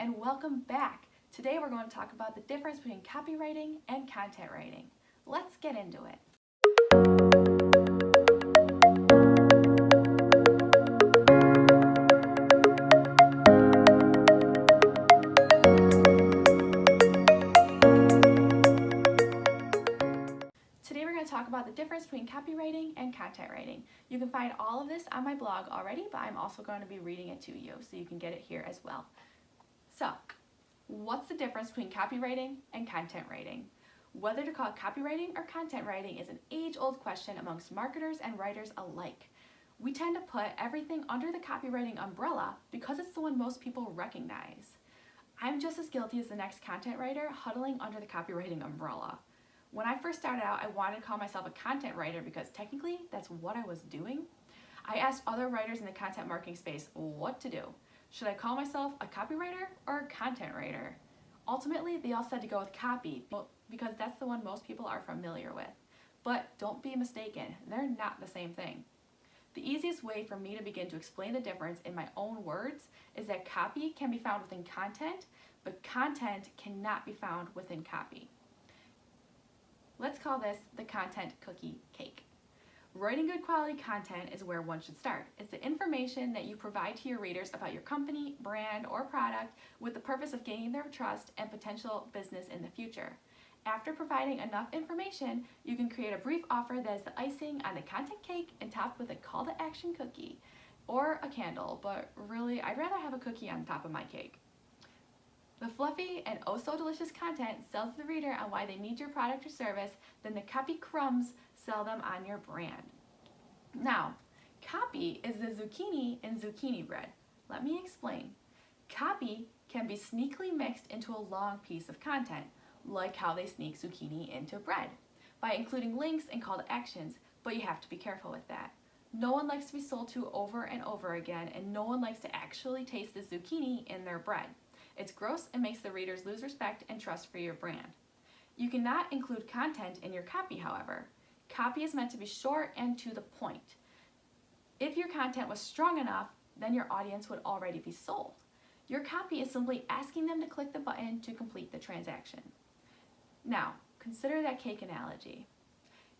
and welcome back. Today we're going to talk about the difference between copywriting and content writing. Let's get into it. Today we're going to talk about the difference between copywriting and content writing. You can find all of this on my blog already, but I'm also going to be reading it to you so you can get it here as well. So, what's the difference between copywriting and content writing? Whether to call it copywriting or content writing is an age-old question amongst marketers and writers alike. We tend to put everything under the copywriting umbrella because it's the one most people recognize. I'm just as guilty as the next content writer huddling under the copywriting umbrella. When I first started out, I wanted to call myself a content writer because technically that's what I was doing. I asked other writers in the content marketing space what to do. Should I call myself a copywriter or a content writer? Ultimately, they all said to go with copy because that's the one most people are familiar with. But don't be mistaken, they're not the same thing. The easiest way for me to begin to explain the difference in my own words is that copy can be found within content, but content cannot be found within copy. Let's call this the content cookie cake. Writing good quality content is where one should start. It's the information that you provide to your readers about your company, brand, or product with the purpose of gaining their trust and potential business in the future. After providing enough information, you can create a brief offer that is the icing on the content cake and topped with a call to action cookie or a candle, but really I'd rather have a cookie on top of my cake. The fluffy and oh so delicious content sells the reader on why they need your product or service, then the copy crumbs sell them on your brand. Now, copy is the zucchini in zucchini bread. Let me explain. Copy can be sneakily mixed into a long piece of content, like how they sneak zucchini into bread, by including links and call to actions, but you have to be careful with that. No one likes to be sold to over and over again, and no one likes to actually taste the zucchini in their bread. It's gross and makes the readers lose respect and trust for your brand. You cannot include content in your copy, however. Copy is meant to be short and to the point. If your content was strong enough, then your audience would already be sold. Your copy is simply asking them to click the button to complete the transaction. Now, consider that cake analogy.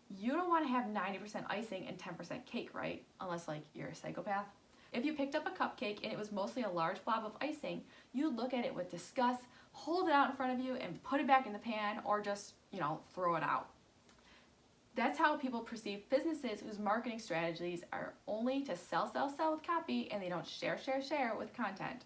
You don't want to have 90% icing and 10% cake, right? Unless you're a psychopath. If you picked up a cupcake and it was mostly a large blob of icing, you'd look at it with disgust, hold it out in front of you and put it back in the pan, or just, throw it out. That's how people perceive businesses whose marketing strategies are only to sell with copy and they don't share with content.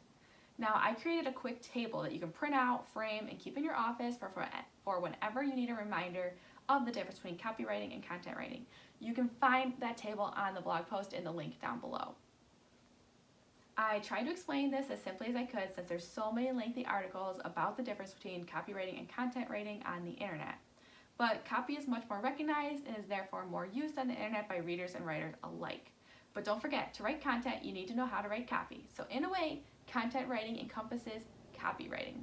Now, I created a quick table that you can print out, frame, and keep in your office for whenever you need a reminder of the difference between copywriting and content writing. You can find that table on the blog post in the link down below. I tried to explain this as simply as I could since there's so many lengthy articles about the difference between copywriting and content writing on the internet. But copy is much more recognized and is therefore more used on the internet by readers and writers alike. But don't forget, to write content, you need to know how to write copy. So in a way, content writing encompasses copywriting.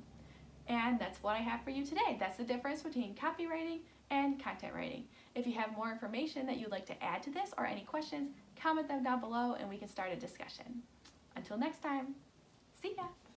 And that's what I have for you today. That's the difference between copywriting and content writing. If you have more information that you'd like to add to this or any questions, comment them down below and we can start a discussion. Until next time, see ya!